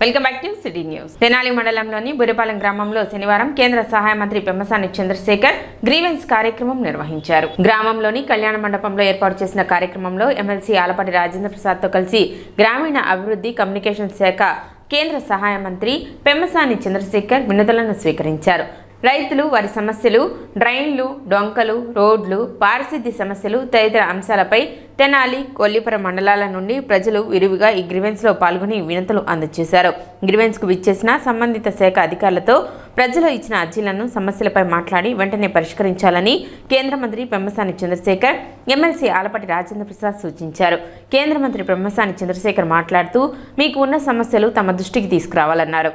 Welcome back to city news. Tenali మండలంలోని బురిపాలెం గ్రామంలో శనివారం కేంద్ర సహాయ మంత్రి పెమ్మసాని చంద్రశేఖర్ గ్రీవెన్స్ కార్యక్రమం నిర్వహించారు. గ్రామంలోని కళ్యాణ మండపంలో ఏర్పాటు చేసిన కార్యక్రమంలో ఎమ్మెల్సీ ఆలపాటి రాజేంద్ర ప్రసాద్ తో కలిసి గ్రామీణ అభివృద్ధి కమ్యూనికేషన్ శాఖ కేంద్ర సహాయ మంత్రి పెమ్మసాని చంద్రశేఖర్ వినతులను స్వీకరించారు. రైతులు వారి సమస్యలు, డ్రైన్లు, డొంకలు, రోడ్లు, పారిశుద్ధ్య సమస్యలు తదితర అంశాలపై తెనాలి, కొల్లిపురం మండలాల నుండి ప్రజలు విరివిగా ఈ గ్రీవెన్స్ లో పాల్గొని వినతులు అందజేశారు. గ్రీవెన్స్ కు విచ్చేసిన సంబంధిత శాఖ అధికారులతో ప్రజలు ఇచ్చిన అర్జీలను, సమస్యలపై మాట్లాడి వెంటనే పరిష్కరించాలని కేంద్ర మంత్రి పెమ్మసాని చంద్రశేఖర్ ఎమ్మెల్సీ ఆలపాటి రాజేంద్ర ప్రసాద్ సూచించారు. కేంద్ర మంత్రి పెమ్మసాని చంద్రశేఖర్ మాట్లాడుతూ మీకు ఉన్న సమస్యలు తమ దృష్టికి తీసుకురావాలన్నారు.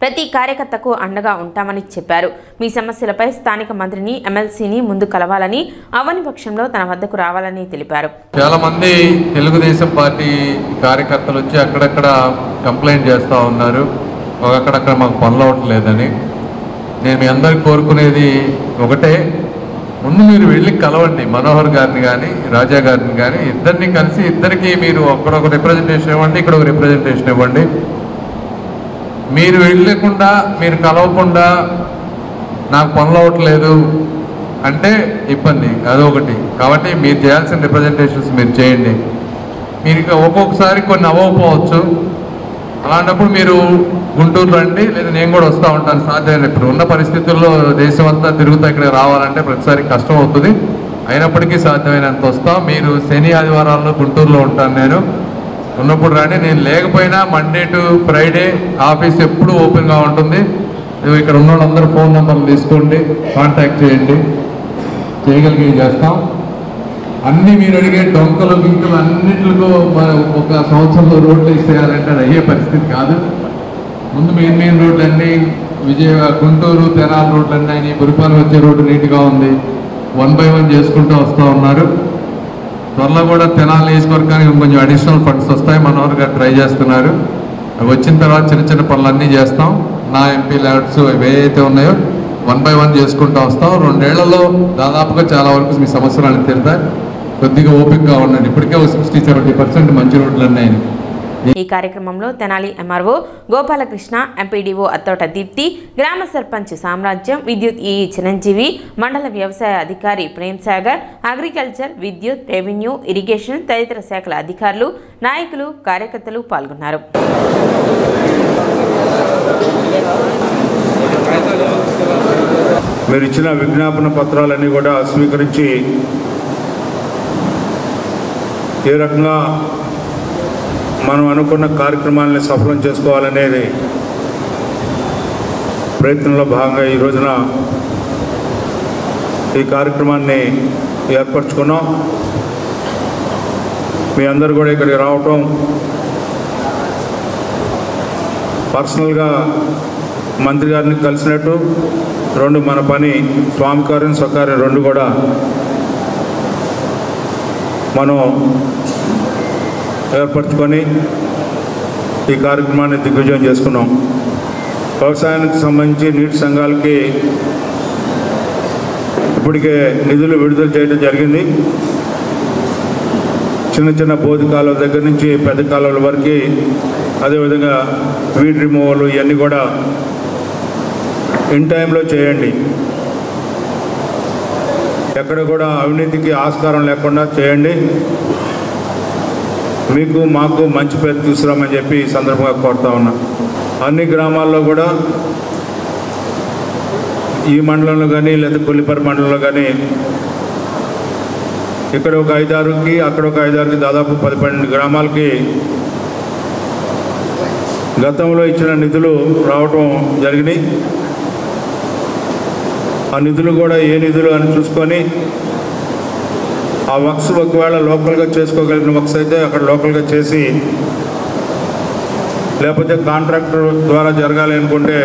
ప్రతి కార్యకర్తకు అండగా ఉంటామని చెప్పారు. మీ సమస్యలపై స్థానిక మంత్రిని, ఎమ్మెల్సీని ముందు కలవాలని, అవని పక్షంలో తన వద్దకు రావాలని తెలిపారు. చాలా మంది తెలుగుదేశం పార్టీ కార్యకర్తలు వచ్చి అక్కడక్కడ కంప్లైంట్ చేస్తూ ఉన్నారు, అక్కడక్కడ మాకు పనులు అవ్వట్లేదని. నేను మీ అందరికి కోరుకునేది ఒకటే, ముందు మీరు వెళ్ళి కలవండి. మనోహర్ గారిని కానీ, రాజా గారిని కానీ, ఇద్దరిని కలిసి ఇద్దరికి మీరు అక్కడ ఒక రిప్రజెంటేషన్ ఇవ్వండి, ఇక్కడ ఒక రిప్రజెంటేషన్ ఇవ్వండి. మీరు వెళ్ళకుండా, మీరు కలవకుండా నాకు పనులు అవ్వట్లేదు అంటే ఇబ్బంది, అదొకటి. కాబట్టి మీరు చేయాల్సిన రిప్రజెంటేషన్స్ మీరు చేయండి. మీరు ఒక్కొక్కసారి కొన్ని అవ్వకపోవచ్చు, అలాంటప్పుడు మీరు గుంటూరు రండి, లేదా నేను కూడా వస్తూ ఉంటాను సాధ్యమైన. ఇప్పుడు ఉన్న పరిస్థితుల్లో దేశం అంతా తిరుగుతా ఇక్కడికి రావాలంటే ప్రతిసారి కష్టం అవుతుంది. అయినప్పటికీ సాధ్యమైనంత వస్తాం. మీరు శని ఆదివారాల్లో గుంటూరులో ఉంటాను, నేను ఉన్నప్పుడు రండి. నేను లేకపోయినా మండే టు ఫ్రైడే ఆఫీస్ ఎప్పుడు ఓపెన్గా ఉంటుంది. ఇక్కడ ఉన్న వాళ్ళందరూ ఫోన్ నెంబర్లు తీసుకోండి, కాంటాక్ట్ చేయండి, చేయగలిగి చేస్తాం. అన్నీ మీరు అడిగే డొంకలు గింకలు అన్నింటిలో ఒక సంవత్సరంలో రోడ్లు వేసేయాలంటే అది అయ్యే పరిస్థితి కాదు. ముందు మెయిన్ రోడ్లు అన్నీ విజయవాడ, గుంటూరు, తెనాలి రోడ్లు అన్నీ, బురిపాలెం వచ్చే రోడ్డు నీట్గా ఉంది. 1 by 1 చేసుకుంటూ వస్తూ ఉన్నారు. త్వరలో కూడా తెనాలి నియోజకవర్గానికి కొంచెం అడిషనల్ ఫండ్స్ వస్తాయి, మనోహర్ గారు ట్రై చేస్తున్నారు. అవి వచ్చిన తర్వాత చిన్న చిన్న పనులన్నీ చేస్తాం. నా ఎంపీ ల్యాడ్స్ ఏవైతే ఉన్నాయో 1 by 1 చేసుకుంటూ వస్తాం. 2 ఏళ్లలో దాదాపుగా చాలా వరకు మీ సమస్యలు తీరుతాయి. కొద్దిగా ఓపికగా ఉండండి. ఇప్పటికే 60-70% మంచి రోడ్లు అన్నాయి. ఈ కార్యక్రమంలో తెనాలి ఎంఆర్ఓ గోపాలకృష్ణ, ఎంపీడీఓ అత్తోట దీప్తి, గ్రామ సర్పంచ్ సామ్రాజ్యం, విద్యుత్ ఈఈ చిరంజీవి, మండల వ్యవసాయ అధికారి ప్రేమ్ సాగర్, అగ్రికల్చర్, విద్యుత్, రెవెన్యూ, ఇరిగేషన్ తదితర శాఖల అధికారులు, నాయకులు, కార్యకర్తలు పాల్గొన్నారు. మీరు ఇచ్చిన విజ్ఞాపన పత్రాలన్నీ కూడా స్వీకరించి ఏ రకంగా మనం అనుకున్న కార్యక్రమాలని సఫలం చేసుకోవాలనేది ప్రయత్నంలో భాగంగా ఈ రోజున ఈ కార్యక్రమాన్ని ఏర్పరచుకున్నాం. మీ అందరూ కూడా ఇక్కడికి రావటం, పర్సనల్గా మంత్రి గారిని కలిసినట్టు, 2 మన పని స్వామి కార్యం, స్వకార్యం 2 కూడా మనం ఏర్పరచుకొని ఈ కార్యక్రమాన్ని దిగ్విజయం చేసుకున్నాం. వ్యవసాయానికి సంబంధించి నీటి సంఘాలకి ఇప్పటికే నిధులు విడుదల చేయడం జరిగింది. చిన్న చిన్న బోధి కాలువల దగ్గర నుంచి పెద్ద కాలువల వరకు, అదేవిధంగా వీడ్ రిమూవల్ ఇవన్నీ కూడా ఇన్ టైంలో చేయండి. ఎక్కడ కూడా అవినీతికి ఆస్కారం లేకుండా చేయండి. మీకు మాకు మంచి పేరు తీసుకురామని చెప్పి ఈ సందర్భంగా కోరుతా ఉన్నా. అన్ని గ్రామాల్లో కూడా ఈ మండలంలో కానీ లేదా కొల్లిపర మండలంలో కానీ ఇక్కడ ఒక 5-6కి, అక్కడ ఒక 5-6కి, దాదాపు 10-12 గ్రామాలకి గతంలో ఇచ్చిన నిధులు రావటం జరిగినాయి. ఆ నిధులు కూడా ఏ నిధులు అని చూసుకొని ఆ వర్క్స్ ఒకవేళ లోకల్గా చేసుకోగలిగిన వర్క్స్ అయితే అక్కడ లోకల్గా చేసి, లేకపోతే కాంట్రాక్టర్ ద్వారా జరగాలి అనుకుంటే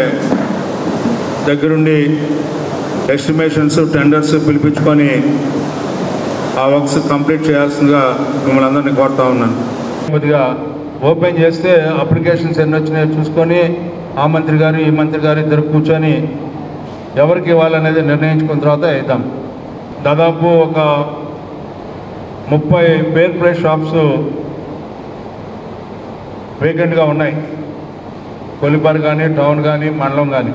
దగ్గరుండి ఎస్టిమేషన్స్, టెండర్స్ పిలిపించుకొని ఆ వర్క్స్ కంప్లీట్ చేయాల్సిందిగా మిమ్మల్ని అందరినీ కోరుతా ఉన్నాను. కొద్దిగా ఓపెన్ చేస్తే అప్లికేషన్స్ ఎన్ని వచ్చినాయో చూసుకొని ఆ మంత్రి గారు, ఈ మంత్రి గారు ఇద్దరు కూర్చొని ఎవరికి ఇవ్వాలనేది నిర్ణయించుకున్న తర్వాత ఇద్దాం. దాదాపు ఒక 30 బేర్ ప్రైస్ షాప్స్ వేకెంట్గా ఉన్నాయి. కొలిపారు కానీ టౌన్ కానీ మండలం కానీ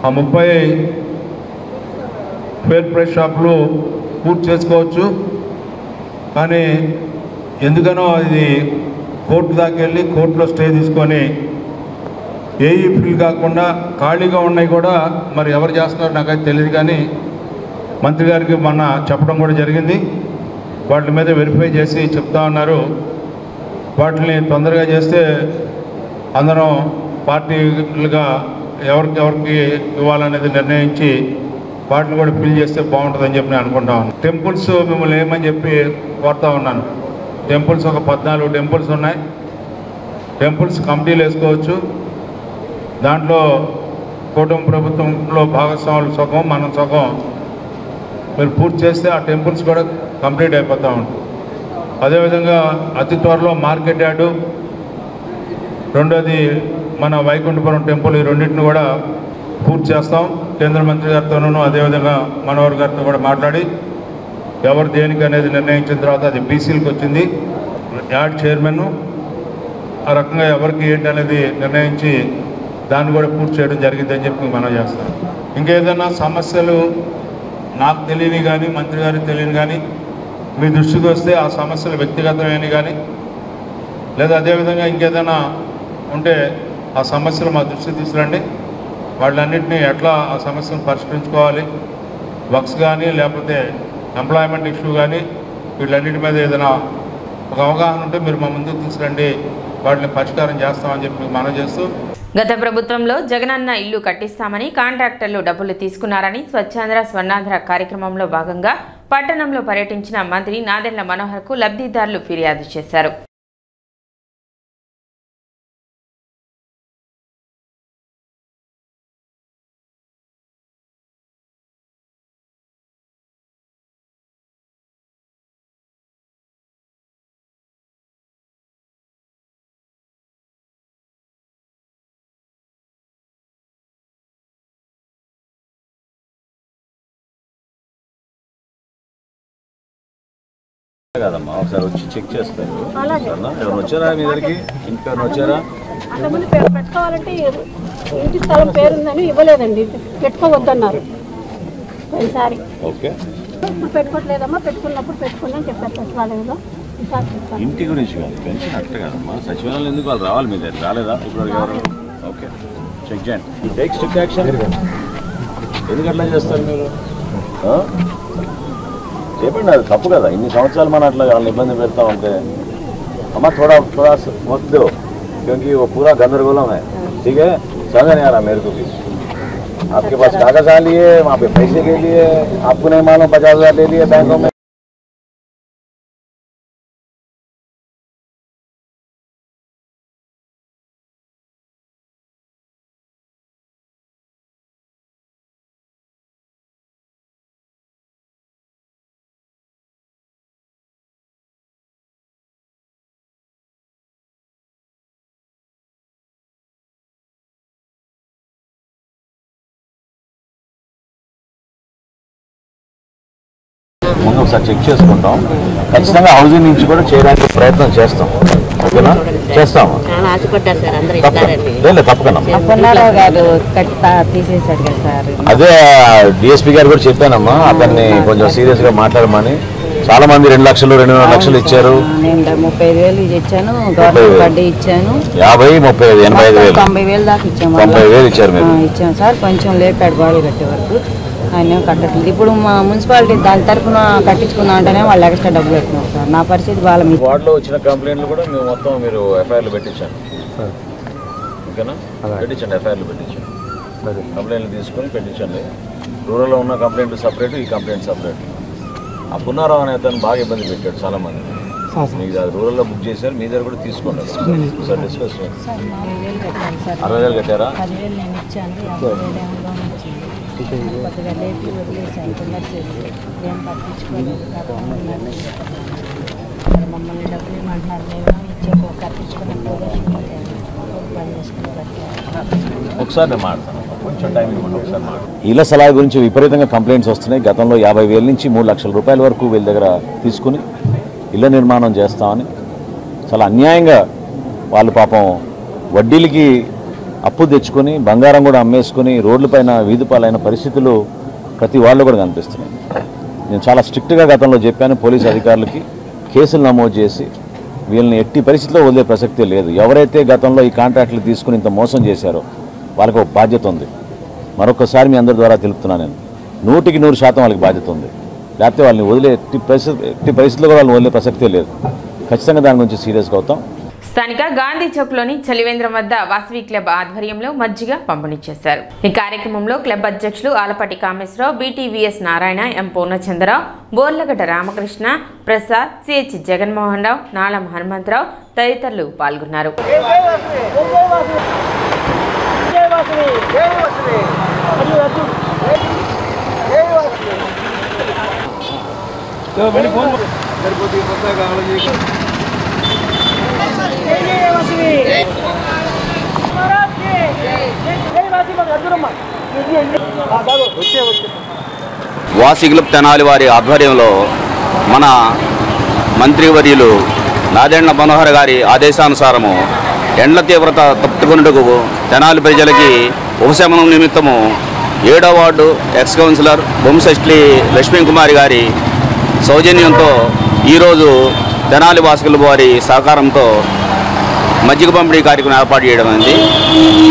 ఆ 30 ఫేర్ ప్రైస్ షాపులు పూర్తి చేసుకోవచ్చు. కానీ ఎందుకనో ఇది కోర్టు దాకా వెళ్ళి కోర్టులో స్టే తీసుకొని ఏఈ ఫిల్ కాకుండా ఖాళీగా ఉన్నాయి కూడా మరి ఎవరు చేస్తున్నారో నాకైతే తెలియదు. కానీ మంత్రి గారికి మొన్న చెప్పడం కూడా జరిగింది. వాటి మీద వెరిఫై చేసి చెప్తా ఉన్నారు. వాటిని తొందరగా చేస్తే అందరం పార్టీలుగా ఎవరికి ఇవ్వాలనేది నిర్ణయించి వాటిని కూడా ఫిల్ చేస్తే బాగుంటుందని చెప్పి నేను అనుకుంటా ఉన్నాను. టెంపుల్స్ మిమ్మల్ని ఏమని చెప్పి కోరుతా ఉన్నాను. టెంపుల్స్ ఒక 14 టెంపుల్స్ ఉన్నాయి. టెంపుల్స్ కమిటీలు వేసుకోవచ్చు. దాంట్లో కూటమి ప్రభుత్వంలో భాగస్వాములు సగం మనం సగం మీరు పూర్తి చేస్తే ఆ టెంపుల్స్ కూడా కంప్లీట్ అయిపోతూ ఉంటుంది. అదేవిధంగా అతి త్వరలో మార్కెట్ యార్డు, రెండోది మన వైకుంఠపురం టెంపుల్, ఈ రెండింటిని కూడా పూర్తి చేస్తాం. కేంద్ర మంత్రి గారితోనూ అదేవిధంగా మనోహర్ గారితో కూడా మాట్లాడి ఎవరు దేనికి అనేది నిర్ణయించిన తర్వాత అది బీసీలకు వచ్చింది. యార్డ్ చైర్మన్ ఆ రకంగా ఎవరికి ఏంటి అనేది నిర్ణయించి దాన్ని కూడా పూర్తి చేయడం జరిగిందని చెప్పి మనం చేస్తాం. ఇంకేదైనా సమస్యలు నాకు తెలియని కానీ మంత్రి గారికి తెలియని కానీ మీ దృష్టికి వస్తే ఆ సమస్యలు వ్యక్తిగతమైన కానీ లేదా అదేవిధంగా ఇంకేదైనా ఉంటే ఆ సమస్యలు మా దృష్టికి తీసుకురండి. వాళ్ళన్నింటినీ ఎట్లా ఆ సమస్యను పరిష్కరించుకోవాలి, వర్క్స్ కానీ లేకపోతే ఎంప్లాయ్మెంట్ ఇష్యూ కానీ వీళ్ళన్నిటి మీద ఏదైనా ఒక అవగాహన ఉంటే మీరు మా ముందుకు తీసుకురండి, వాటిని పరిష్కారం చేస్తామని చెప్పి మనం చేస్తూ గత ప్రభుత్వంలో జగనన్న ఇల్లు కట్టిస్తామని కాంట్రాక్టర్లు డబ్బులు తీసుకున్నారని స్వచ్ఛాంధ్ర స్వర్ణాంధ్ర కార్యక్రమంలో భాగంగా పట్టణంలో పర్యటించిన మంత్రి నాదెండ్ల మనోహర్కు లబ్ధిదారులు ఫిర్యాదు చేశారు. కాదమ్మా, ఒకసారి వచ్చి చెక్ చేస్తారు. ఎవరు వచ్చారా మీ దగ్గరికి? ఇంకెవరు వచ్చారా? అంతకుముందు పెట్టుకోవాలంటే ఇంటి స్థలం పేరుందని ఇవ్వలేదండి, పెట్టుకోవద్దన్నారు ఈసారి. ఓకే, ఇప్పుడు పెట్టుకోవట్లేదమ్మా, పెట్టుకున్నప్పుడు పెట్టుకుని చెప్పారు సచివాలయంలో. ఇంటి గురించి కాదు, పెన్షన్ అట్ట కాదమ్మా. సచివాలయం ఎందుకు వాళ్ళు రావాలి మీ దగ్గర? రాలేదా ఇప్పుడు ఎవరు? ఓకే, చెక్ చేయండి. Take strict action. ఎందుకు అట్లా చేస్తారు మీరు? చెప్పండి, అది తప్పు కదా. ఇన్ని సంవత్సరాలు మనం అట్లా వాళ్ళని ఇబ్బంది పెడతా ఉంటే అమ్మ थोड़ा वक्त दो, क्योंकि वो पूरा गंदरगोलम है. ठीक है, समझ नहीं आ रहा मेरे को भी. आपके पास कागज आ लिए, वहाँ पे पैसे के लिए आपको नहीं मालूम, 50,000 ले लिए बैंकों में. ముందు ఒకసారి చెక్ చేసుకుంటాం. ఖచ్చితంగా హౌసింగ్ నుంచి కూడా చేయడానికి ప్రయత్నం చేస్తాం. ఓకేనా? చేస్తాము. లేదు తప్పకుండా. అదే డిఎస్పీ గారు కూడా చెప్పానమ్మా, అతన్ని కొంచెం సీరియస్గా మాట్లాడమని. చాలా మంది 2 లక్షలు 2.5 లక్షలు ఇచ్చారు. 35,000 ఇచ్చాను, గవర్నమెంట్ వడ్డీ ఇచ్చాను. 50, 35, 85,000, 90,000 దాకా ఇచ్చాము. 90,000 ఇచ్చారు మీరు? ఇచ్చాము సార్. కొంచెం లేపాడు గోడలు కట్టే వరకు, ఆయన కట్టట్లేదు. ఇప్పుడు మా మున్సిపాలిటీ దాని తరఫున కట్టించుకుందాం అంటేనే వాళ్ళు ఎక్స్ట్రా డబ్బులు పెట్టినారు సార్. నా పరిస్థితి వాళ్ళ మీద. వార్డులో వచ్చిన కంప్లైంట్లు కూడా మేము మొత్తం మీరు ఎఫ్ఐఆర్లు పెట్టించాను. ఓకేనా? పెట్టించండి, ఎఫ్ఐఆర్లు పెట్టించండి. కంప్లైంట్లు తీసుకొని పెట్టించండి. రూరల్లో ఉన్న కంప్లైంట్లు సపరేట్, ఈ కంప్లైంట్ సపరేట్. ఆ పున్నారావు అనే అతను బాగా ఇబ్బంది పెట్టాడు చాలా మంది. మీకు అది రూరల్లో బుక్ చేశారు, మీ దగ్గర కూడా తీసుకోండి. సార్ డిస్కస్ చేయండి. 60,000 కట్టారా? 10,000 నేను ఇచ్చాను, 50,000 కొద్దిగా లేపి వదిలేసాను. ఏం పట్టించుకోలేదు. మమ్మల్ని డబ్బులు ఇవ్వమంటున్నారు, మేము ఇచ్చే కట్టించుకుని పని చేసుకుని ఒకసారి నేను మాట్లాడతాను, కొంచెం టైం ఇవ్వండి. ఒకసారి మాట్లాడు. ఇళ్ల సలహా గురించి విపరీతంగా కంప్లైంట్స్ వస్తున్నాయి. గతంలో 50,000 నుంచి 3 లక్షల రూపాయల వరకు వీళ్ళ దగ్గర తీసుకుని ఇళ్ల నిర్మాణం చేస్తామని చాలా అన్యాయంగా వాళ్ళు పాపం వడ్డీలకి అప్పు తెచ్చుకొని బంగారం కూడా అమ్మేసుకొని రోడ్లపైన వీధిపాలైన పరిస్థితులు ప్రతి వాళ్ళు కూడా కనిపిస్తున్నాయి. నేను చాలా స్ట్రిక్ట్గా గతంలో చెప్పాను పోలీసు అధికారులకి, కేసులు నమోదు చేసి వీళ్ళని ఎట్టి పరిస్థితిలో వదిలే ప్రసక్తే లేదు. ఎవరైతే గతంలో ఈ కాంట్రాక్టులు తీసుకుని ఇంత మోసం చేశారో వాళ్ళకి ఒక బాధ్యత ఉంది. మరొకసారి మీ అందరి ద్వారా తెలుపుతున్నాను, నేను 100% వాళ్ళకి బాధ్యత ఉంది. లేకపోతే వాళ్ళని వదిలే ఎట్టి పరిస్థితుల్లో కూడా వాళ్ళని వదిలే ప్రసక్తే లేదు. ఖచ్చితంగా దాని గురించి సీరియస్గా అవుతాం. స్థానిక గాంధీ చౌక్లోని చలివేంద్రం వద్ద వాసవి క్లబ్ ఆధ్వర్యంలో మజ్జిగ పంపిణీ చేశారు. ఈ కార్యక్రమంలో క్లబ్ అధ్యక్షులు ఆలపాటి కామేశ్వరరావు, బీటీవీఎస్ నారాయణ, ఎం పూర్ణచంద్రరావు, బోర్లగడ్డ రామకృష్ణ, ప్రసాద్, సిహెచ్ జగన్మోహన్ రావు, నాలం హనుమంతరావు తదితరులు పాల్గొన్నారు. వాసవి క్లబ్ తెనాలి వారి ఆధ్వర్యంలో మన మంత్రివర్యులు నాదెండ్ల మనోహర్ గారి ఆదేశానుసారము ఎండ్ల తీవ్రత తప్పుకొనుటకు తెనాలి ప్రజలకి ఉపశమనం నిమిత్తము 7వ ward ex councillor Bommisetti Lakshmi Kumari గారి సౌజన్యంతో ఈరోజు తెనాలి వాసవి క్లబ్ వారి సహకారంతో మజ్జిగ పంపిణీ కార్యక్రమం ఏర్పాటు చేయడం అయింది.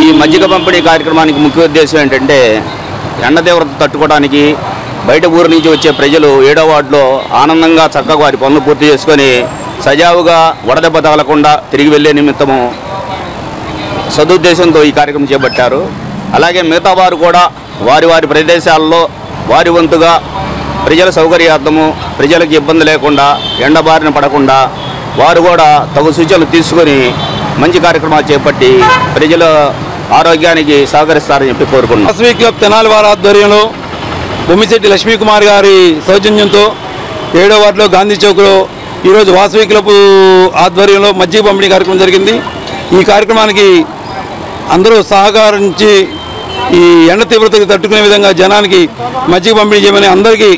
ఈ మజ్జిగ పంపిణీ కార్యక్రమానికి ముఖ్య ఉద్దేశం ఏంటంటే ఎండ తీవ్రత తట్టుకోవడానికి బయట ఊరు నుంచి వచ్చే ప్రజలు 7వ వార్డులో ఆనందంగా చక్కగా వారి పనులు పూర్తి చేసుకొని సజావుగా వడదెబ్బ తగలకుండా తిరిగి వెళ్లే నిమిత్తము సదుద్దేశంతో ఈ కార్యక్రమం చేపట్టారు. అలాగే మిగతా వారు కూడా వారి వారి ప్రదేశాల్లో వారి వంతుగా ప్రజల సౌకర్యార్థము ప్రజలకు ఇబ్బంది లేకుండా ఎండ బారిన పడకుండా వారు కూడా తగు సూచనలు తీసుకొని మంచి కార్యక్రమాలు చేపట్టి ప్రజల ఆరోగ్యానికి సహకరిస్తారని చెప్పి కోరుకున్నాం. వాసవి క్లబ్ తెనాలి వారి ఆధ్వర్యంలో బొమ్మిశెట్టి లక్ష్మీ కుమార్ గారి సౌజన్యంతో 7వ వార్డులో గాంధీ చౌక్లో ఈరోజు వాసవి క్లబ్ ఆధ్వర్యంలో మజ్జిగ పంపిణీ కార్యక్రమం జరిగింది. ఈ కార్యక్రమానికి అందరూ సహకరించి ఈ ఎండ తీవ్రతకు తట్టుకునే విధంగా జనానికి మజ్జిగ పంపిణీ చేయమని అందరికీ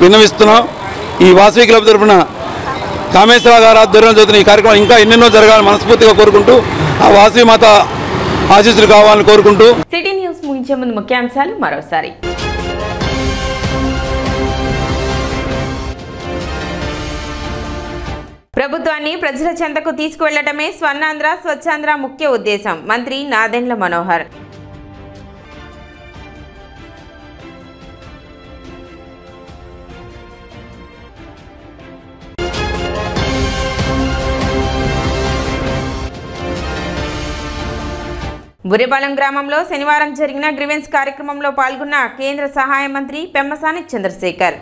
విన్నవిస్తున్నాం. ఈ వాసవి క్లబ్ తరఫున కామేశ్వరరావు గారి ఆధ్వర్యంలో జరుగుతున్న ఈ కార్యక్రమం ఇంకా ఎన్నెన్నో జరగాలని మనస్ఫూర్తిగా కోరుకుంటూ ఆ వాసవి మాత ఆశీస్సులు కావాలని కోరుకుంటూ సిటీ న్యూస్ ముగించే ముందు ముఖ్యాంశాలు మరోసారి. ప్రభుత్వాన్ని ప్రజల చెంతకు తీసుకువెళ్లడమే స్వర్ణాంధ్ర స్వచ్ఛాంధ్ర ముఖ్య ఉద్దేశం, మంత్రి నాదెండ్ల మనోహర్. బుర్రిపాలెం గ్రామంలో శనివారం జరిగిన గ్రీవెన్స్ కార్యక్రమంలో పాల్గొన్న కేంద్ర సహాయ మంత్రి పెమ్మసాని చంద్రశేఖర్.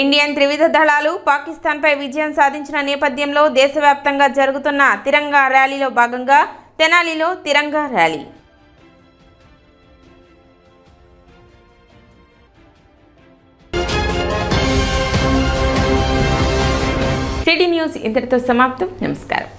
ఇండియన్ త్రివిధ దళాలు పాకిస్తాన్పై విజయం సాధించిన నేపథ్యంలో దేశవ్యాప్తంగా జరుగుతున్న తిరంగా ర్యాలీలో భాగంగా తెనాలిలో తిరంగా ర్యాలీ. సిటీ న్యూస్ ఇంతటితో సమాప్తం. నమస్కారం.